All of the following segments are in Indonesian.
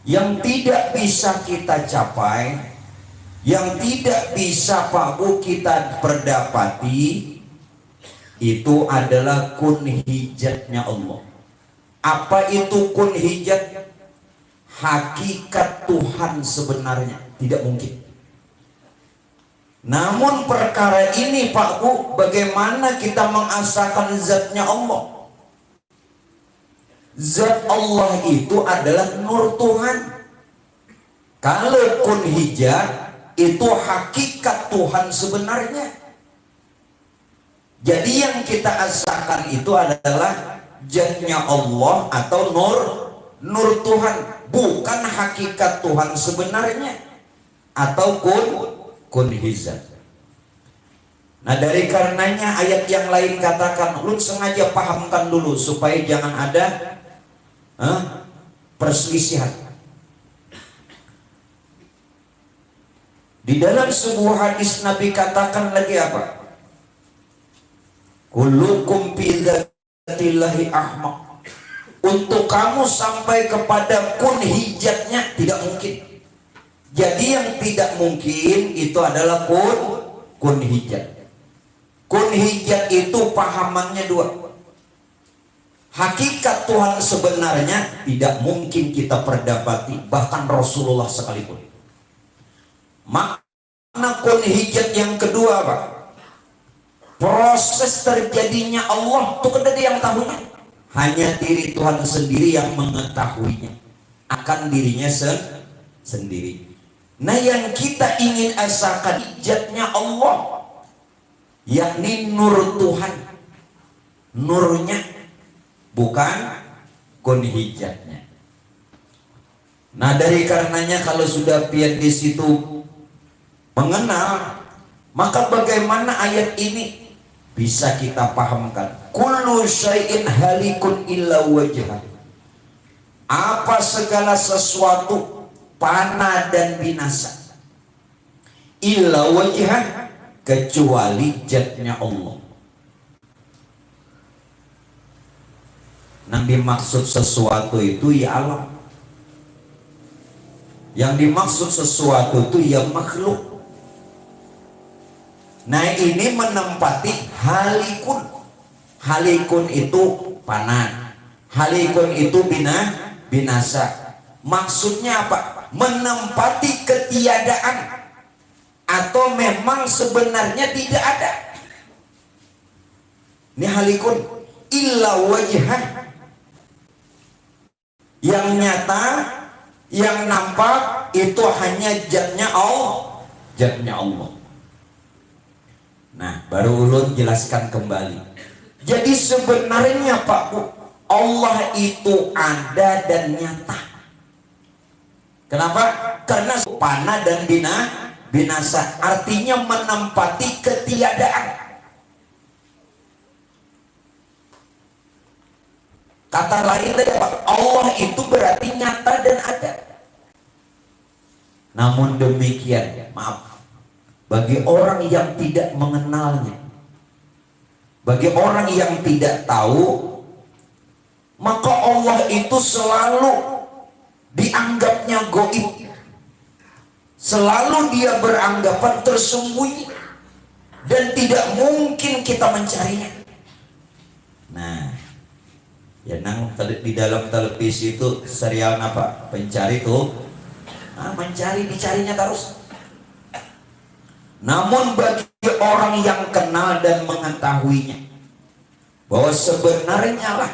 yang tidak bisa kita capai, yang tidak bisa Pak Bu kita perdapati, itu adalah kun hijatnya Allah. Apa itu kun hijat? Hakikat Tuhan sebenarnya tidak mungkin. Namun perkara ini Pak Bu, bagaimana kita mengasahkan zatnya Allah? Zat Allah itu adalah nur Tuhan. Kalau kun hijat itu hakikat Tuhan sebenarnya. Jadi yang kita asahkan itu adalah zatnya Allah atau nur Tuhan, bukan hakikat Tuhan sebenarnya atau kun hijat. Nah, dari karenanya ayat yang lain katakan, lu sengaja pahamkan dulu supaya jangan ada perselisihan. Di dalam sebuah hadis Nabi katakan lagi apa? Kullukum fi dzatillahi ahmaq. Untuk kamu sampai kepada kun hijatnya tidak mungkin. Jadi yang tidak mungkin itu adalah kun hijat. Kun hijat itu pahamannya dua. Hakikat Tuhan sebenarnya tidak mungkin kita perdapati, bahkan Rasulullah sekalipun. Makna kun hijat yang kedua Pak, proses terjadinya Allah itu kada ada yang tahunya, hanya diri Tuhan sendiri yang mengetahuinya akan dirinya sendiri. Nah, yang kita ingin asalkan hijatnya Allah, yakni nur Tuhan, nurnya, bukan kun hijatnya. Nah, dari karenanya kalau sudah pian di situ mengenal, maka bagaimana ayat ini bisa kita pahamkan? Kullu syai'in halikun illa wajhah. Apa segala sesuatu fana dan binasa, illa wajhah, kecuali zatnya Allah. Yang dimaksud sesuatu itu ya alam. Yang dimaksud sesuatu itu ya makhluk. Nah, ini menempati halikun. Halikun itu fana, halikun itu binasa. Maksudnya apa? Menempati ketiadaan, atau memang sebenarnya tidak ada. Ini halikun illa wajhah, yang nyata, yang nampak itu hanya zatnya Allah, zatnya Allah. Nah, baru ulun jelaskan kembali. Jadi sebenarnya Pak Bu, Allah itu ada dan nyata. Kenapa? Karena fana dan binasa, artinya menempati ketiadaan. Kata lain Pak, Allah itu berarti nyata dan ada. Namun demikian, maaf, bagi orang yang tidak mengenalnya, bagi orang yang tidak tahu, maka Allah itu selalu dianggapnya gaib, selalu dia beranggapan tersembunyi dan tidak mungkin kita mencarinya. Nah, ya nang di dalam televisi itu serial apa? Pencari tuh, mencari, dicarinya terus. Namun bagi orang yang kenal dan mengetahuinya, bahwa sebenarnya lah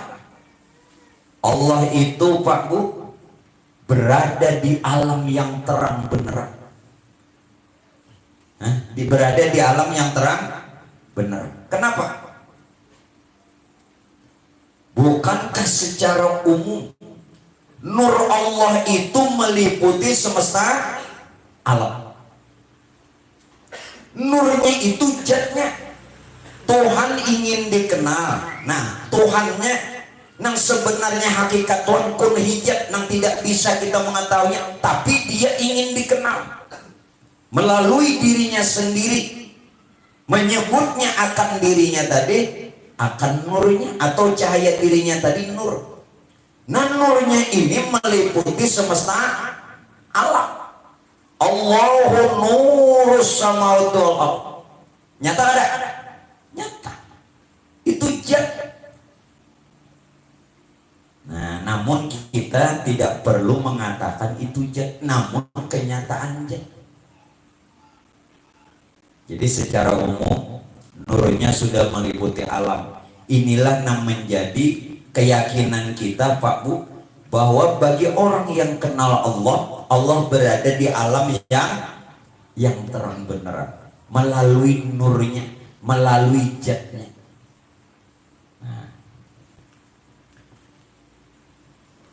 Allah itu Pak Bu berada di alam yang terang benerang. Berada di alam yang terang benerang. Kenapa? Bukankah secara umum nur Allah itu meliputi semesta alam? Nurnya itu zatnya. Tuhan ingin dikenal. Nah, Tuhannya nang sebenarnya hakikat Tuhan kun hijat, nang tidak bisa kita mengetahuinya, tapi dia ingin dikenal melalui dirinya sendiri, menyebutnya akan dirinya tadi, akan nurnya atau cahaya dirinya tadi nur. Nah nurnya ini meliputi semesta alam. Allahu nurus samawati wal ardh. Nyata ada? Nyata. Itu zat. Nah, namun kita tidak perlu mengatakan itu zat, namun kenyataan zat. Jadi secara umum nurnya sudah meliputi alam. Inilah yang menjadi keyakinan kita, Pak Bu, bahwa bagi orang yang kenal Allah, Allah berada di alam yang terang benerang melalui nurnya, melalui zatnya. Nah,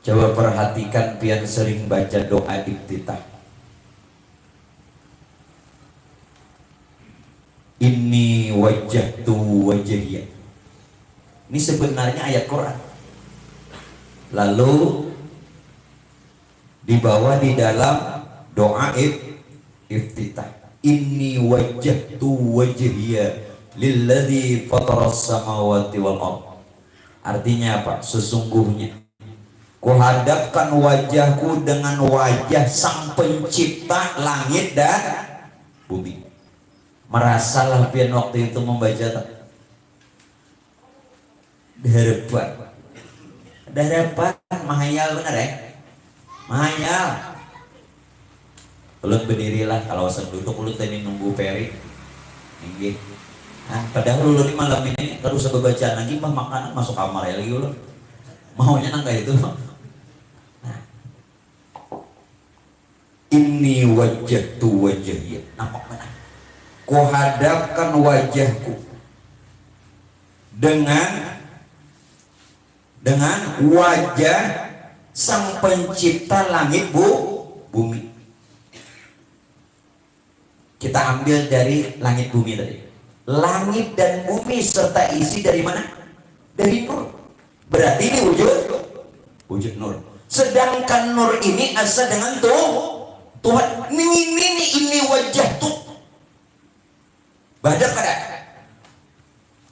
coba perhatikan pian sering baca doa iftitah. Inni wajjahtu wajhiya. Ini sebenarnya ayat Quran. Lalu dibawa di dalam doa iftitah. Inni wajjahtu wajhiya lilladzi fataras samawati wal ardh. Artinya apa? Sesungguhnya kuhadapkan wajahku dengan wajah sang pencipta langit dan bumi. Merasalah pian waktu itu membaca tak? Dahrepan mahayal bener ya? Mahayal. Ulut berdirilah, kalau usah duduk ulut tadi nunggu peri. Inggih. Nah, padahal ulut ini malam ini kalau usah bacaan lagi mah makanan masuk kamar ya lagi ulut. Maunya nang kayak itu. Nah. Inni wajjahtu wajhiya. Nampak mana? Kuhadapkan wajahku dengan wajah sang pencipta langit bumi. Kita ambil dari langit bumi tadi. Langit dan bumi serta isi dari mana? Dari nur. Berarti ini wujud nur. Sedangkan nur ini asal dengan Tuhan. Ini wajah tuh. Badak kada.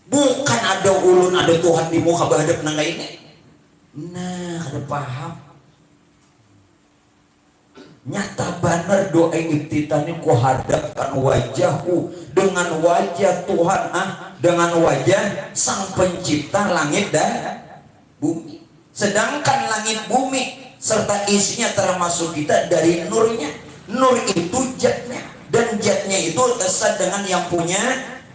Bukan ada ulun, ada Tuhan di muka badak nangga ini. Nah, kada paham. Nyata benar doa iftitah ini ku hadapkan wajahku dengan wajah Tuhan, dengan wajah sang pencipta langit dan bumi. Sedangkan langit bumi serta isinya termasuk kita dari nurnya. Nur itu zatnya, dan zatnya itu kesat dengan yang punya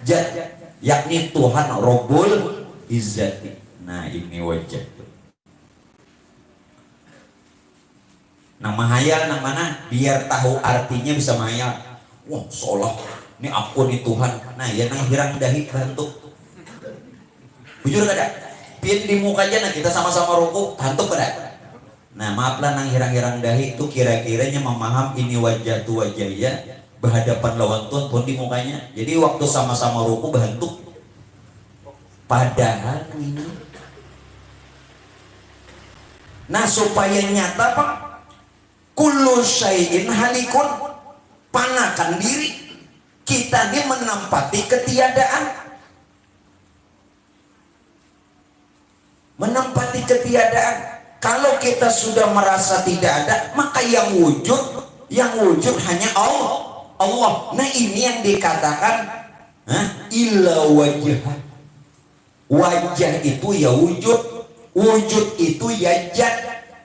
zat, yakni Tuhan Rabbul Izzati. Nah ini wajah. Nah mahayal nang mana? Biar tahu artinya bisa mahayal. Wah seolah ini aku nih Tuhan. Nah ya nang hirang dahi bantu. Bujur kada? Pian di muka aja nah kita sama-sama ruku hantuk kada? Nah maaflah nang hirang-hirang dahi itu kira-kiranya memaham ini wajah tu wajah ya berhadapan lawan Tuhan pun di mukanya. Jadi waktu sama-sama ruku berhantuk. Padahal ini. Nah supaya nyata Pak, kullu syai'in halikun, panakan diri. Kita ini menempati ketiadaan. Menempati ketiadaan. Kalau kita sudah merasa tidak ada, maka yang wujud hanya Allah. Nah ini yang dikatakan illa wajah. Wajah itu ya wujud itu ya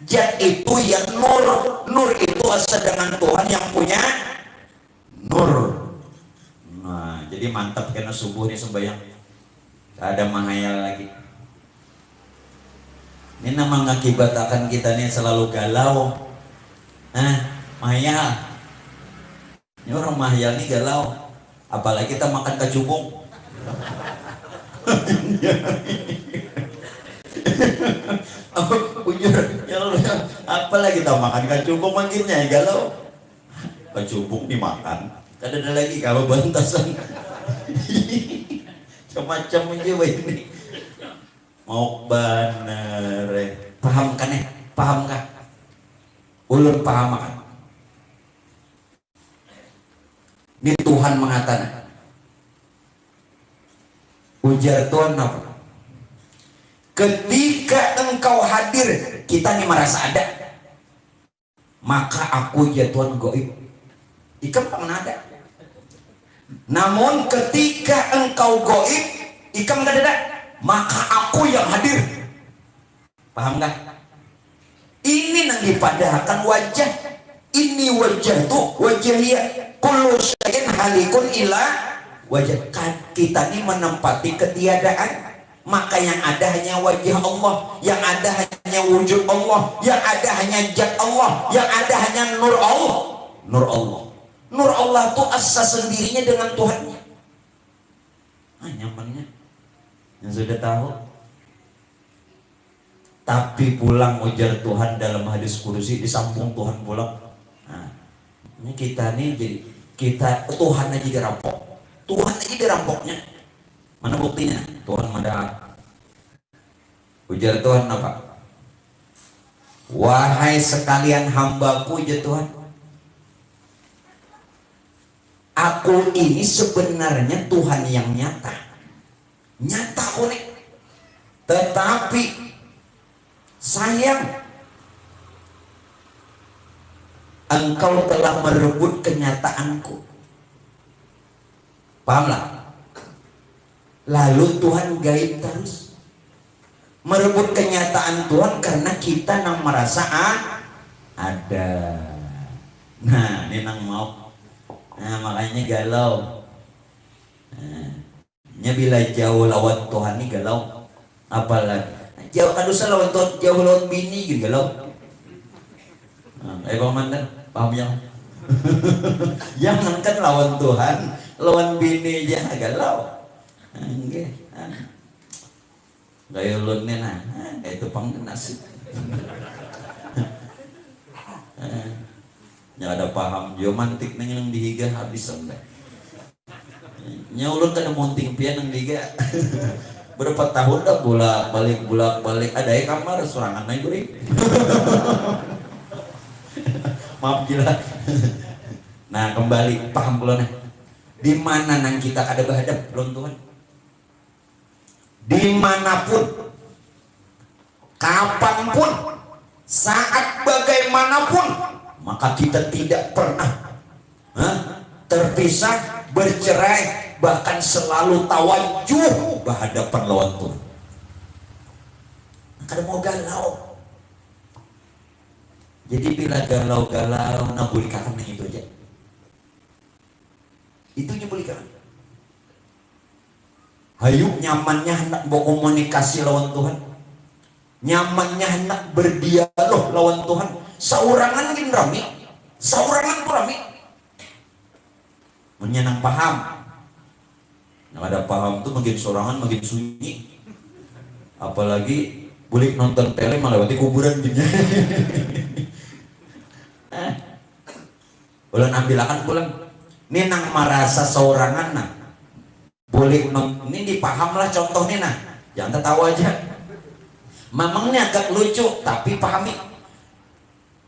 zat itu ya nur itu asal dengan Tuhan yang punya nur. Nah jadi mantap karena subuh nih sembahyang, ada mahayal lagi. Ini nama mengakibatkan kita nih selalu galau. Mahayal. Ini orang mahayal nih galau. Apalagi kita makan kacubung. Apalagi kita makan kacubung makinnya galau. Kacubung dimakan. Kan ada lagi kalau bantasan. Macam aja ini. Mau bener paham kan ya? Paham kan? Ulun paham kan? Ini Tuhan mengatakan ujar Tuhan apa? Ketika engkau hadir kita nih merasa ada, maka aku ya Tuhan goib. Ikam pernah ada. Namun ketika engkau goib, ikam gak ada, maka aku yang hadir. Paham gak? Ini yang dipadahkan wajah. Ini wajah tuh wajah dia. Kullu syai'in halikun ila wajah. Kita ini menempati ketiadaan. Maka yang ada hanya wajah Allah, yang ada hanya wujud Allah, yang ada hanya zat Allah, yang ada hanya nur Allah. Nur Allah. Nur Allah itu asa sendirinya dengan Tuhannya. Nyamannya yang sudah tahu. Tapi pulang ujar Tuhan dalam hadis kursi, disambung Tuhan pulang. Nah, ini kita nih jadi kita Tuhan aja dirampok. Tuhan aja dirampoknya. Mana buktinya? Tuhan ada. Ujar Tuhan apa? Wahai sekalian hambaku, ya Tuhan, aku ini sebenarnya Tuhan yang nyata. Nyata kok nih. Tetapi sayang, engkau telah merebut kenyataanku. Pahamlah? Lalu Tuhan gaib terus, merebut kenyataan Tuhan karena kita nang merasa ada. Nah, ini nang mau. Nah, makanya galau. Nah, bila jauh lawan Tuhan ini galau. Apalagi jauh kadusa lawan Tuhan, jauh lawan bini gitu galau. Nah, pamandan, paham yang? Jangan kan lawan Tuhan, lawan bini aja galau. Enggak, gaya ulunnya nah, itu panggenasi. Ya ada paham, jo mantik nang yang dihiga habis sampai. Nya ulun kada monting pian nang dihiga. Berapa tahun dah bolak balik ada yang kamar sorangan naik guring. Maaf gila. Nah kembali paham pula nih. Di mana nang kita kada berhadap belum Tuhan? Dimanapun, kapanpun, saat bagaimanapun, maka kita tidak pernah terpisah, bercerai, bahkan selalu tawajuh berhadapan lawan Tuhan. Kada mau galau. Jadi bila galau-galau, nah boleh kakak itu aja. Itu aja boleh kakak. Hayu nyamannya hendak berkomunikasi lawan Tuhan, nyamannya hendak berdialog lawan Tuhan. Saurangan gin rami, saurangan pun rami. Menyenang paham. Yang ada paham tuh makin sorangan makin sunyi. Apalagi boleh nonton tele melewati kuburan gini. Ulan ambilakan pulang. Ini nang merasa saurangan nah. Boleh ini dipahamlah contohnya nah, jangan tertawa aja. Mamangnya agak lucu tapi pahami.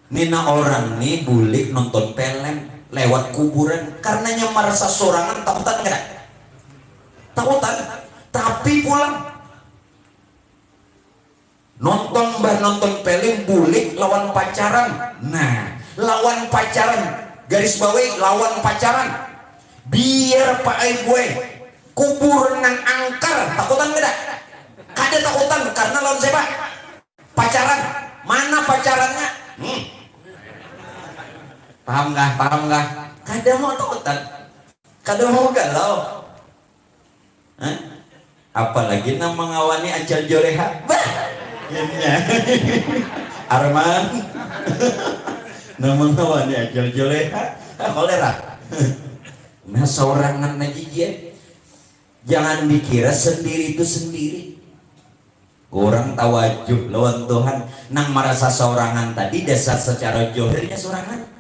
Nina orang nih boleh nonton film lewat kuburan karenanya merasa sorangan, takutan enggak? Takutan, tapi pulang nonton film boleh lawan pacaran. Nah, lawan pacaran garis bawahi lawan pacaran. Biar pak gue kubur nang angker, takutan enggak? Kada takutan karena lawan siapa? Pacaran. Mana pacarannya? Paham nggak? Kada mau takutan, kada mau galau. Apalagi nang mengawani ajal joleha. Bah, Arman. Nang mengawani ajal joleha, kolera. Nah seorangan aja dia. Jangan dikira sendiri itu sendiri. Kurang tawajuh lawan Tuhan. Nang merasa seorangan tadi dasar secara johirnya seorangan.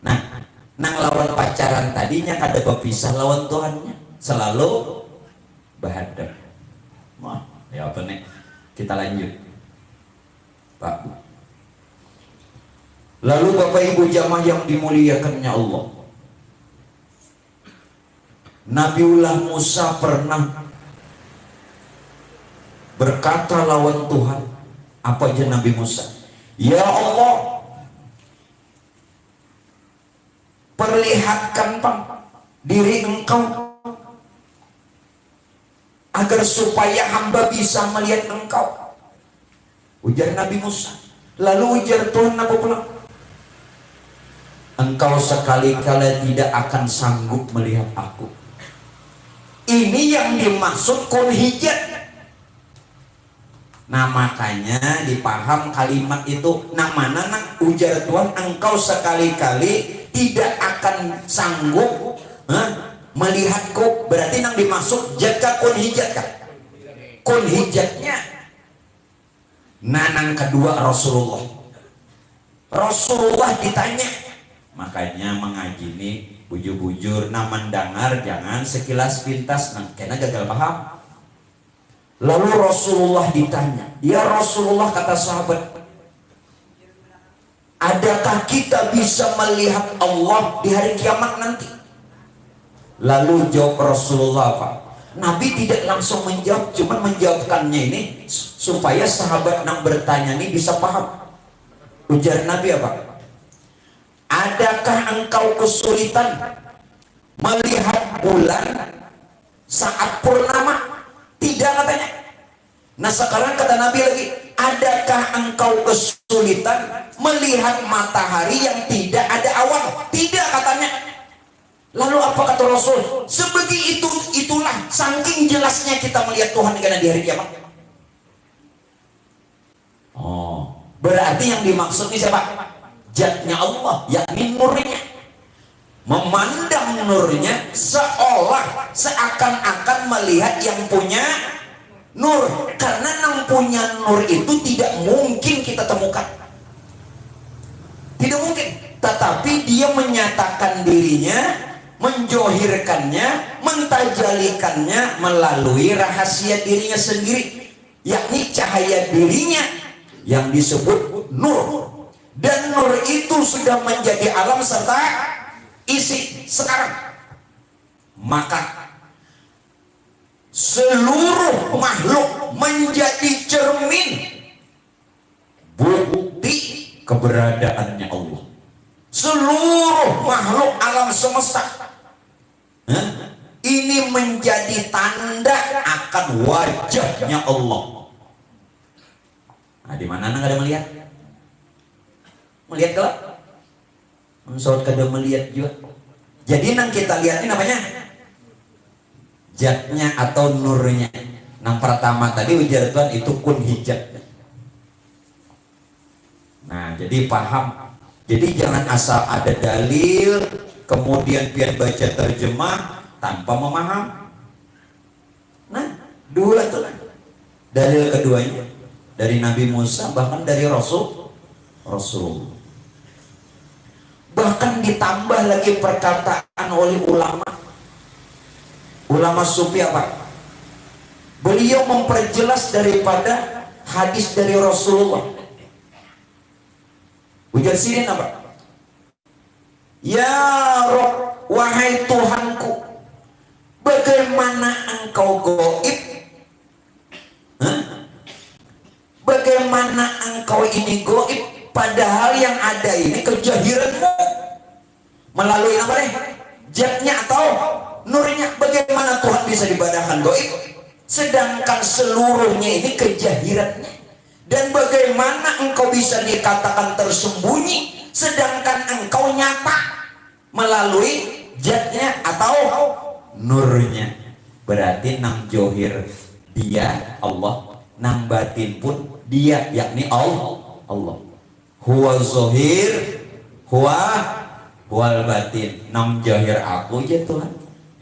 Nah, nang lawan pacaran tadinya kada berpisah lawan Tuhannya. Selalu berhadap. Wah, ya apa nih? Kita lanjut. Pak. Lalu Bapak Ibu jamaah yang dimuliakannya Allah. Nabiullah Musa pernah berkata lawan Tuhan, Apa aja Nabi Musa? Ya Allah, perlihatkan diri engkau agar supaya hamba bisa melihat engkau. Ujar Nabi Musa. Lalu ujar Tuhan apa pula? Engkau sekali-kali tidak akan sanggup melihat aku. Ini yang dimaksud kun hijat. Nah makanya dipaham kalimat itu. Nah mana ujar Tuhan, engkau sekali-kali tidak akan sanggup melihatku. Berarti yang dimaksud jaka kun hijat kan? Kun hijatnya. Nah yang kedua Rasulullah ditanya. Makanya mengaji ini bujur-bujur naman dengar, jangan sekilas pintas karena gagal paham. Lalu Rasulullah ditanya, ya Rasulullah, kata sahabat, adakah kita bisa melihat Allah di hari kiamat nanti? Lalu jawab Rasulullah apa? Nabi tidak langsung menjawab, cuma menjawabkannya ini supaya sahabat yang bertanya ini bisa paham. Ujar Nabi apa? Adakah engkau kesulitan melihat bulan saat purnama? Tidak, katanya. Nah sekarang kata Nabi lagi, adakah engkau kesulitan melihat matahari yang tidak ada awan? Tidak, katanya. Lalu apa kata Rasul? Sebegitu itulah saking jelasnya kita melihat Tuhan karena di hari kiamat. Oh, berarti yang dimaksud ini siapa? Zatnya Allah, yakni nurnya. Memandang nurnya seolah seakan-akan melihat yang punya nur. Karena yang punya nur itu tidak mungkin kita temukan, tidak mungkin. Tetapi dia menyatakan dirinya, menjohirkannya, mentajalikannya melalui rahasia dirinya sendiri, yakni cahaya dirinya yang disebut nur. Dan nur itu sudah menjadi alam serta isi sekarang. Maka seluruh makhluk menjadi cermin bukti keberadaannya Allah. Seluruh makhluk alam semesta ini menjadi tanda akan wajahnya Allah. Nah, di mana nggak ada melihat? Melihat kelak? Mensort kada melihat juga. Jadi nang kita lihat ini namanya zatnya atau nurnya. Nang pertama tadi ujar Tuhan itu kun hijat. Nah jadi paham. Jadi jangan asal ada dalil kemudian pian baca terjemah tanpa memaham. Nah dua itu lah. Dalil keduanya dari Nabi Musa, bahkan dari Rasul. Bahkan ditambah lagi perkataan oleh ulama sufi apa? Beliau memperjelas daripada hadis dari Rasulullah. Ujar sirin apa? Ya Rabb, wahai Tuhanku, bagaimana engkau gaib? Bagaimana engkau ini gaib? Padahal yang ada ini kejahiranmu melalui apa nih? Zatnya atau nurnya. Bagaimana Tuhan bisa dibadahkan gaib? Sedangkan seluruhnya ini kejahirannya. Dan bagaimana engkau bisa dikatakan tersembunyi sedangkan engkau nyata melalui zatnya atau nurnya? Berarti nang johir dia Allah, nang batin pun dia, yakni Allah. Huwa zohir, huwal batin. Nang jahir aku ya Tuhan,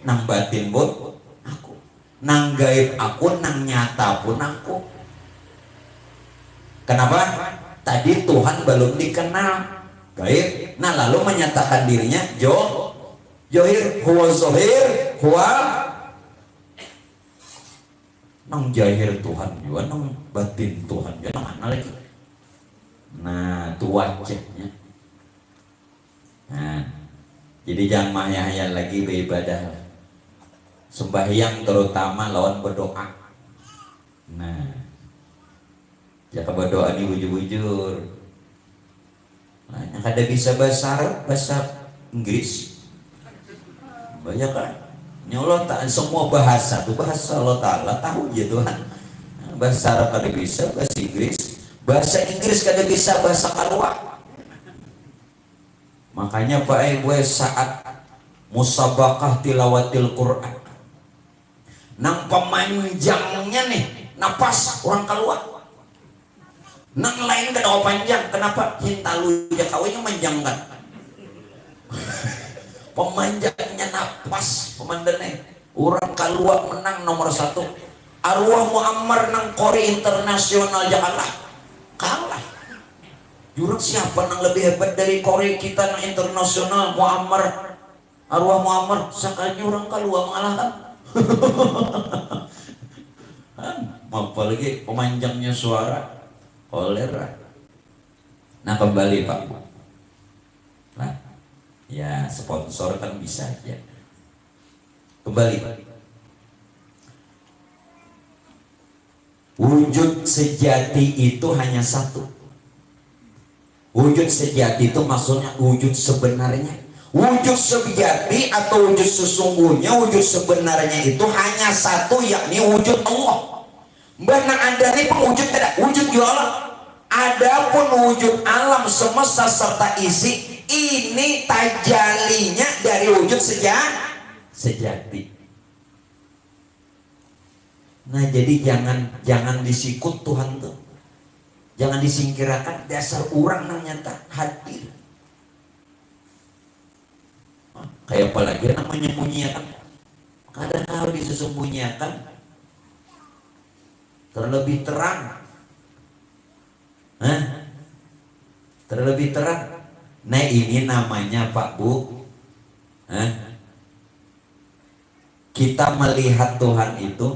nang batin pun aku, nang gaib aku, nang nyata pun aku. Kenapa? Tadi Tuhan belum dikenal gaib, nah lalu menyatakan dirinya johir, huwa zohir, huwa nang jahir Tuhan juga, nang batin Tuhan juga, nang mana lagi? Nah itu wajahnya. Nah jadi jangan mahayal lagi beribadah, sembahyang terutama lawan berdoa. Nah Ya kebodohan ini bujur-bujur. Nah, kada bisa bahasa Arab, bahasa Inggris. Banyak kan? Ini Allah tak semua bahasa tuh bahasa Allah Ta'ala tahu aja Tuhan. Bahasa Arab kada bisa, bahasa Inggris kada bisa, bahasa kalwa. Makanya Pak Ibu saat musabaqah tilawatil Quran, nang pemanjangnya nih napas orang keluar. Nang lain kada panjang, kenapa? Hintalu ya kawinnya manjangkan. Pemanjangnya napas pemandannya. Orang keluar menang nomor 1. Arwah Muammar nang Kori internasional ya kalah. Jurang siapa nang lebih hebat dari Kori kita nang internasional? Muammar. Arwah Muammar sakanya orang keluar mengalahkan. Apalagi pemanjangnya suara kolera. Nah kembali Pak. Nah, ya sponsor kan bisa ya. Kembali. Wujud sejati itu hanya satu. Wujud sejati itu maksudnya wujud sebenarnya. Wujud sejati atau wujud sesungguhnya, wujud sebenarnya itu hanya satu, yakni wujud Allah. Benar ada nih wujud tidak? Wujud Allah. Adapun wujud alam semesta serta isi ini tajalinya dari wujud sejati. Nah jadi jangan disikut Tuhan tuh. Jangan disingkirkan dasar orang yang nyata hadir. Kayak apalagi namanya menyembunyikan. Kadang harus disembunyikan. Terlebih terang. Terlebih terang. Nah ini namanya Pak Bu. Kita melihat Tuhan itu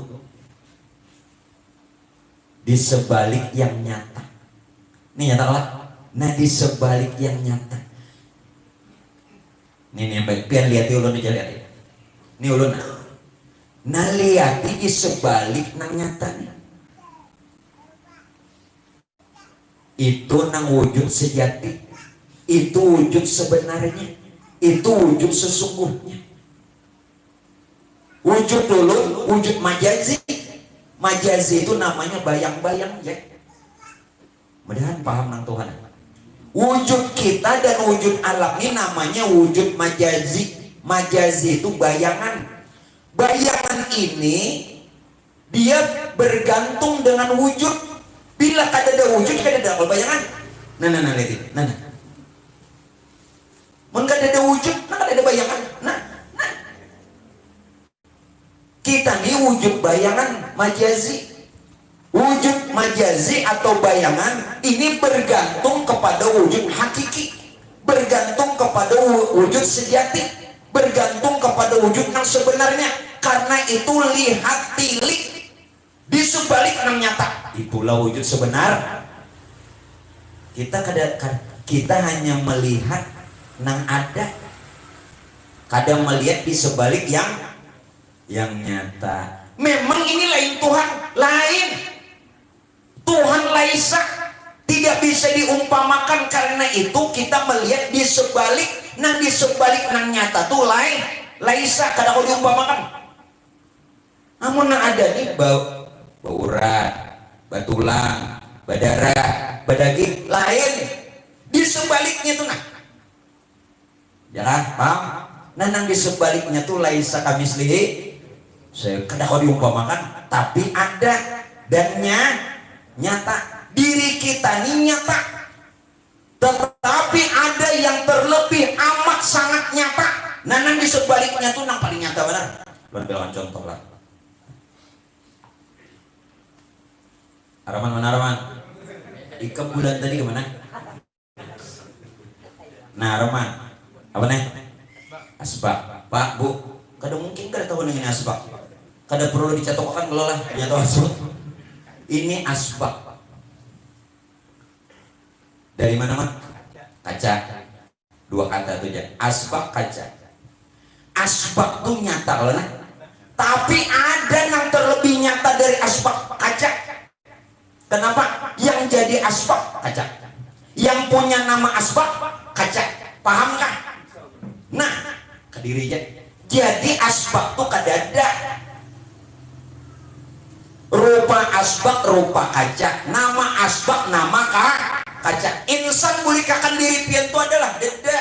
di sebalik yang nyata. Ini nyata lah. Nah di sebalik yang nyata. Ini yang baik. Pian lihat ulun aja lihat. Ini ulun. Nah lihat di sebalik yang nyata nih. Itu nang wujud sejati, itu wujud sebenarnya, itu wujud sesungguhnya. Wujud dulu, wujud majazi. Majazi itu namanya bayang-bayang ya. Mudahan paham nang Tuhan. Wujud kita dan wujud alam ini namanya wujud majazi. Majazi itu bayangan. Bayangan ini dia bergantung dengan wujud. Bila kada ada wujud, kada ada bayangan. Nah, lihat. Nah. Mun kada ada wujud, kada ada bayangan. Nah. Kita nih wujud bayangan majazi. Wujud majazi atau bayangan ini bergantung kepada wujud hakiki, bergantung kepada wujud sejati, bergantung kepada wujud yang sebenarnya. Karena itu lihat tilik di sebalik yang nyata. Itulah wujud sebenar. Kita hanya melihat nang ada, kadang melihat di sebalik yang nyata. Memang ini lain Tuhan, lain Tuhan laisa, tidak bisa diumpamakan. Karena itu kita melihat di sebalik nang nyata tuh lain laisa, kada kau diumpamakan. Namun nang ada nih bau urat, batulang, badara, badaging lain di sebaliknya tuh nah. Jangan paham? Nah nang di sebaliknya tuh laisa kamislihi. Saya kada kau diumpamakan, tapi ada dan nyata. Diri kita ini nyata, tetapi ada yang terlebih amat sangat nyata. Nah nang di sebaliknya tuh nang paling nyata benar. Berikan contoh lah. Arman mana Arman? Ika bulan tadi kemana? Nah Arman, apa nih? Asbak, Pak Bu. Kada mungkin kada tahu dengan asbak. Kada perlu dicatokkan kalau lah nyata asbak. Ini asbak. Dari mana man? Kaca. 2 kata tuh aja. Asbak kaca. Asbak tuh nyata kalau nah. Tapi ada yang terlebih nyata dari asbak kaca. Kenapa? Yang jadi asbab kaca, yang punya nama asbab kaca, pahamkah? Nah kedirinya jadi asbab tuh kadada rupa asbab rupa kaca, nama asbab nama kaca. Insan boleh kakan diri pian itu adalah deda